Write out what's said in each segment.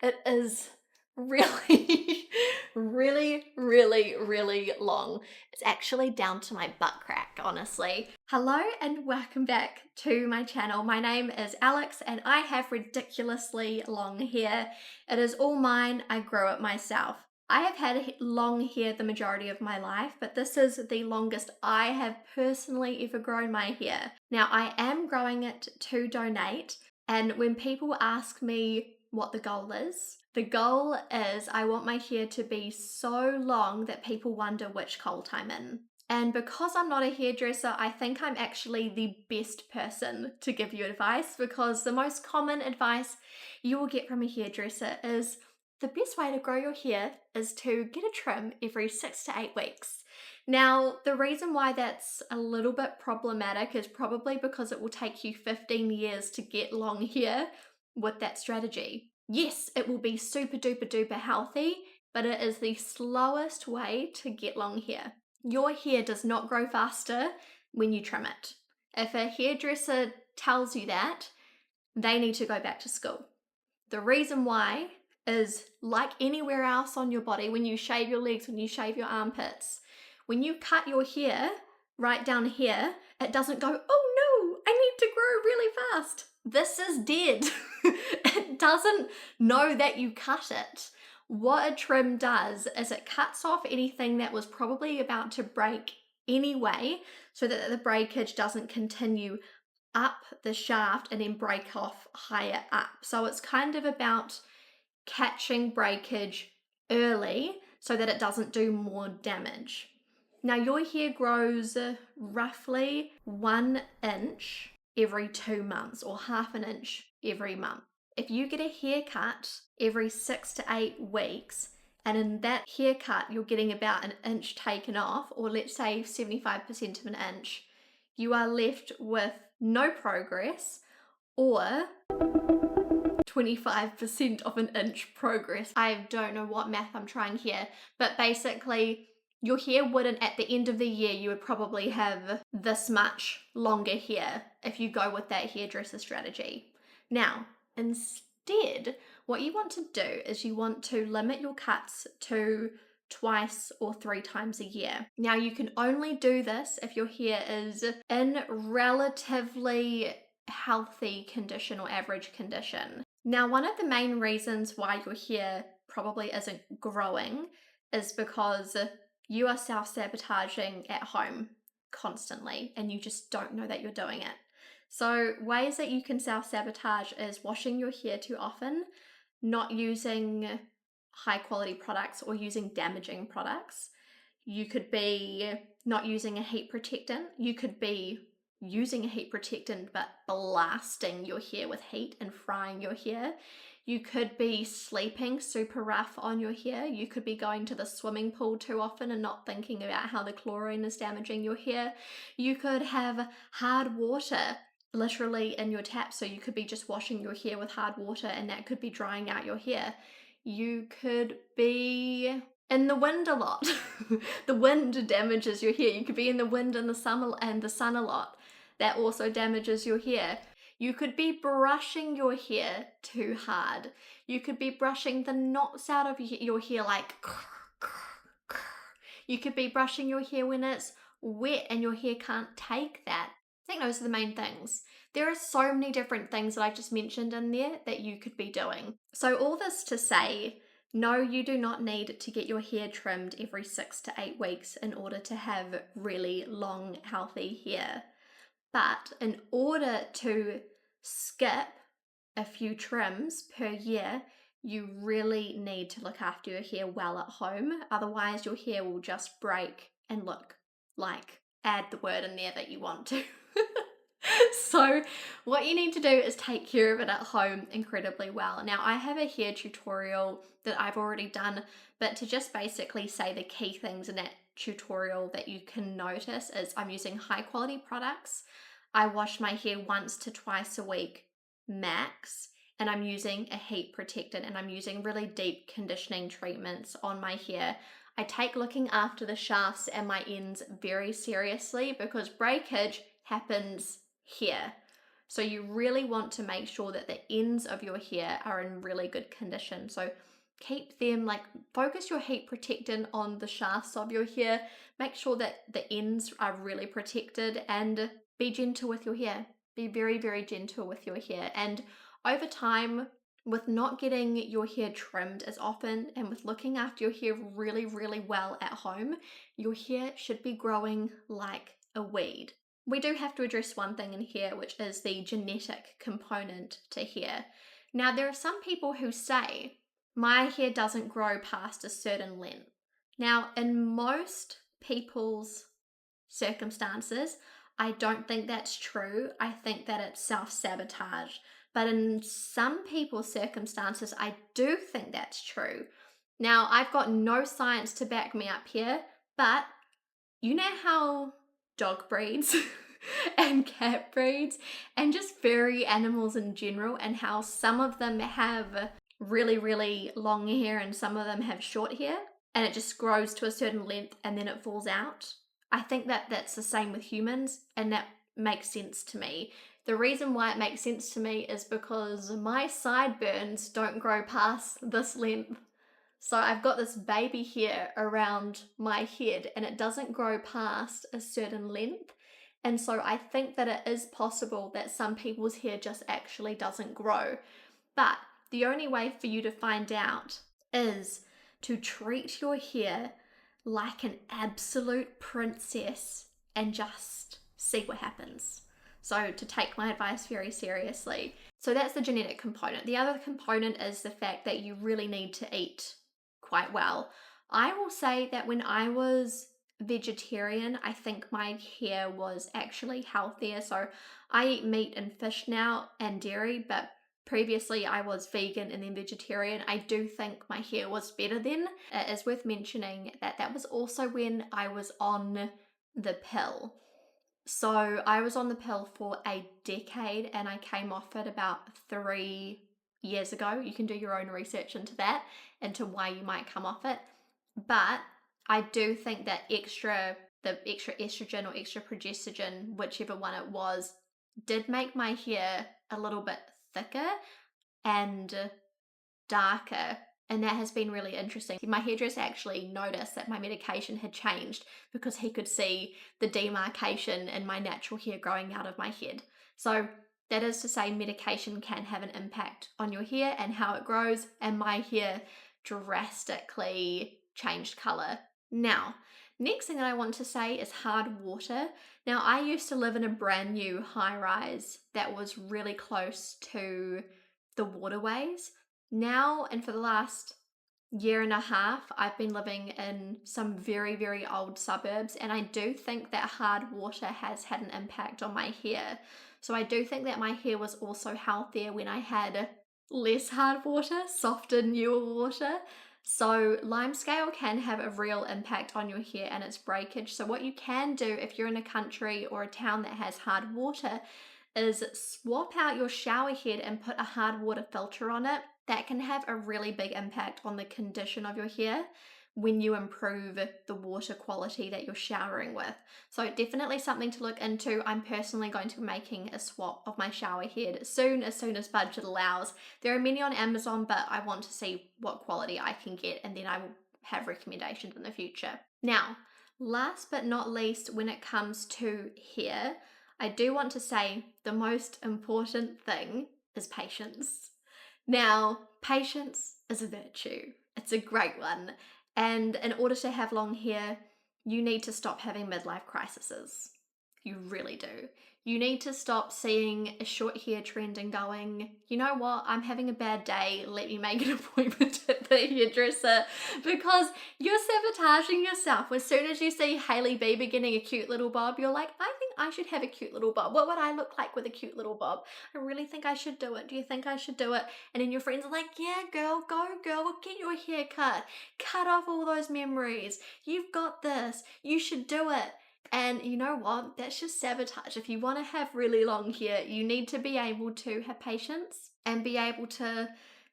It is really, really long. It's actually down to my butt crack, honestly. Hello and welcome back to my channel. My name is Alex and I have ridiculously long hair. It is all mine, I grow it myself. I have had long hair the majority of my life, but this is the longest I have personally ever grown my hair. Now I am growing it to donate, and when people ask me what the goal is I want my hair to be so long that people wonder which cult I'm in. And because I'm not a hairdresser, I think I'm actually the best person to give you advice, because the most common advice you will get from a hairdresser is the best way to grow your hair is to get a trim every 6 to 8 weeks. Now, the reason why that's a little bit problematic is probably because it will take you 15 years to get long hair with that strategy. Yes, it will be super duper duper healthy, but it is the slowest way to get long hair. Your hair does not grow faster when you trim it. If a hairdresser tells you that, they need to go back to school. The reason why is, like anywhere else on your body, when you shave your legs, when you shave your armpits, when you cut your hair right down here, it doesn't go, oh no, I need to grow really fast. This is dead. It doesn't know that you cut it. What a trim does is it cuts off anything that was probably about to break anyway, so that the breakage doesn't continue up the shaft and then break off higher up. So it's kind of about catching breakage early so that it doesn't do more damage. Now your hair grows roughly 1 inch every 2 months, or half an inch every month. If you get a haircut every 6 to 8 weeks, and in that haircut you're getting about 1 inch taken off, or let's say 75% of 1 inch, you are left with no progress or 25% of 1 inch progress. I don't know what math I'm trying here, but basically your hair wouldn't, at the end of the year, you would probably have this much longer hair if you go with that hairdresser strategy. Now, instead, what you want to do is you want to limit your cuts to 2 or 3 times a year. Now, you can only do this if your hair is in relatively healthy condition or average condition. Now, one of the main reasons why your hair probably isn't growing is because you are self-sabotaging at home constantly and you just don't know that you're doing it. So ways that you can self-sabotage is washing your hair too often, not using high quality products or using damaging products. You could be not using a heat protectant. You could be using a heat protectant but blasting your hair with heat and frying your hair. You could be sleeping super rough on your hair. You could be going to the swimming pool too often and not thinking about how the chlorine is damaging your hair. You could have hard water literally in your tap, so you could be just washing your hair with hard water and that could be drying out your hair. You could be in the wind a lot. The wind damages your hair. You could be in the wind and the sun a lot. That also damages your hair. You could be brushing your hair too hard. You could be brushing the knots out of your hair like you could be brushing your hair when it's wet and your hair can't take that. I think those are the main things. There are so many different things that I just mentioned in there that you could be doing. So all this to say, no, you do not need to get your hair trimmed every 6 to 8 weeks in order to have really long, healthy hair. But in order to skip a few trims per year, you really need to look after your hair well at home. Otherwise, your hair will just break and look like, add the word in there that you want to. So what you need to do is take care of it at home incredibly well. Now, I have a hair tutorial that I've already done, but to just basically say the key things in that tutorial that you can notice is I'm using high quality products. I wash my hair 1 to 2 a week max, and I'm using a heat protectant, and I'm using really deep conditioning treatments on my hair. I take looking after the shafts and my ends very seriously because breakage happens here. So you really want to make sure that the ends of your hair are in really good condition. So keep them, like, focus your heat protectant on the shafts of your hair. Make sure that the ends are really protected, and be gentle with your hair. Be very, very gentle with your hair. And over time, with not getting your hair trimmed as often and with looking after your hair really, really well at home, your hair should be growing like a weed. We do have to address one thing in here, which is the genetic component to hair. Now, there are some people who say, my hair doesn't grow past a certain length. Now, in most people's circumstances, I don't think that's true. I think that it's self-sabotage. But in some people's circumstances, I do think that's true. Now, I've got no science to back me up here, but you know how dog breeds and cat breeds and just furry animals in general, and how some of them have really, really long hair and some of them have short hair, and it just grows to a certain length and then it falls out? I think that that's the same with humans, and that makes sense to me. The reason why it makes sense to me is because my sideburns don't grow past this length. So I've got this baby hair around my head and it doesn't grow past a certain length. And so I think that it is possible that some people's hair just actually doesn't grow. But the only way for you to find out is to treat your hair like an absolute princess and just see what happens. So to take my advice very seriously. So that's the genetic component. The other component is the fact that you really need to eat quite well. I will say that when I was vegetarian, I think my hair was actually healthier. So I eat meat and fish now and dairy, but previously I was vegan and then vegetarian. I do think my hair was better then. It is worth mentioning that that was also when I was on the pill. So I was on the pill for a decade and I came off it about 3 years ago. You can do your own research into that, into why you might come off it. But I do think that the extra estrogen or extra progesterone, whichever one it was, did make my hair a little bit thicker and darker, and that has been really interesting. My hairdresser actually noticed that my medication had changed because he could see the demarcation in my natural hair growing out of my head. So that is to say, medication can have an impact on your hair and how it grows, and my hair drastically changed color. Now, next thing that I want to say is hard water. Now, I used to live in a brand new high-rise that was really close to the waterways. Now, and for the last year and a half, I've been living in some very, very old suburbs, and I do think that hard water has had an impact on my hair. So I do think that my hair was also healthier when I had less hard water, softer, newer water. So limescale can have a real impact on your hair and its breakage. So what you can do if you're in a country or a town that has hard water is swap out your shower head and put a hard water filter on it. That can have a really big impact on the condition of your hair when you improve the water quality that you're showering with. So definitely something to look into. I'm personally going to be making a swap of my shower head as soon as budget allows. There are many on Amazon, but I want to see what quality I can get, and then I will have recommendations in the future. Now, last but not least, when it comes to hair, I do want to say the most important thing is patience. Now, patience is a virtue. It's a great one. And in order to have long hair, you need to stop having midlife crises. You really do. You need to stop seeing a short hair trend and going, you know what, I'm having a bad day, let me make an appointment at the hairdresser, because you're sabotaging yourself. As soon as you see Hailey Bieber getting a cute little bob, you're like, I think I should have a cute little bob. What would I look like with a cute little bob? I really think I should do it. Do you think I should do it? And then your friends are like, yeah, girl, go girl, get your hair cut. Cut off all those memories. You've got this. You should do it. And you know what? That's just sabotage. If you want to have really long hair, you need to be able to have patience and be able to,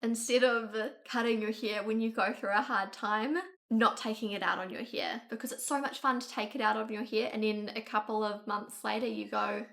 instead of cutting your hair when you go through a hard time, not taking it out on your hair, because it's so much fun to take it out on your hair and then a couple of months later you go,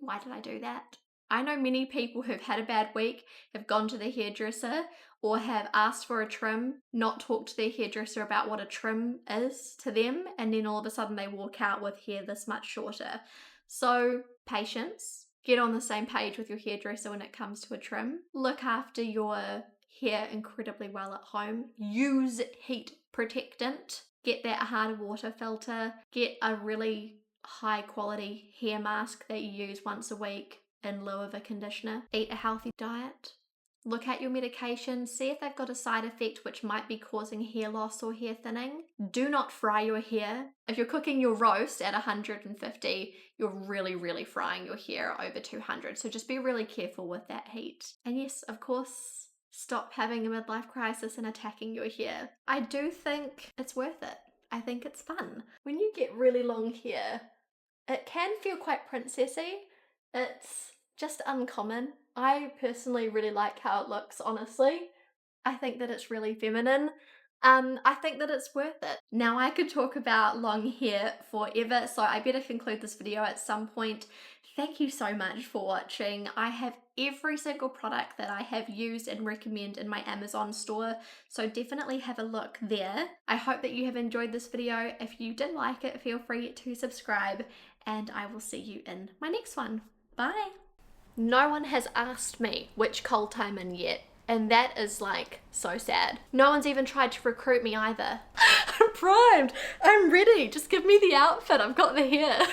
why did I do that? I know many people who've had a bad week, have gone to the hairdresser, or have asked for a trim, not talked to their hairdresser about what a trim is to them, and then all of a sudden they walk out with hair this much shorter. So patience, get on the same page with your hairdresser when it comes to a trim. Look after your hair incredibly well at home. Use heat protectant. Get that hard water filter. Get a really high quality hair mask that you use once a week in lieu of a conditioner. Eat a healthy diet. Look at your medications, see if they've got a side effect which might be causing hair loss or hair thinning. Do not fry your hair. If you're cooking your roast at 150, you're really frying your hair over 200. So just be really careful with that heat. And yes, of course, stop having a midlife crisis and attacking your hair. I do think it's worth it. I think it's fun. When you get really long hair, it can feel quite princessy. It's just uncommon. I personally really like how it looks, honestly. I think that it's really feminine. I think that it's worth it. Now I could talk about long hair forever, so I better conclude this video at some point. Thank you so much for watching. I have every single product that I have used and recommend in my Amazon store, so definitely have a look there. I hope that you have enjoyed this video. If you did like it, feel free to subscribe, and I will see you in my next one. Bye! No one has asked me which cult I'm in yet, and that is like so sad. No one's even tried to recruit me either. I'm primed, I'm ready, just give me the outfit, I've got the hair.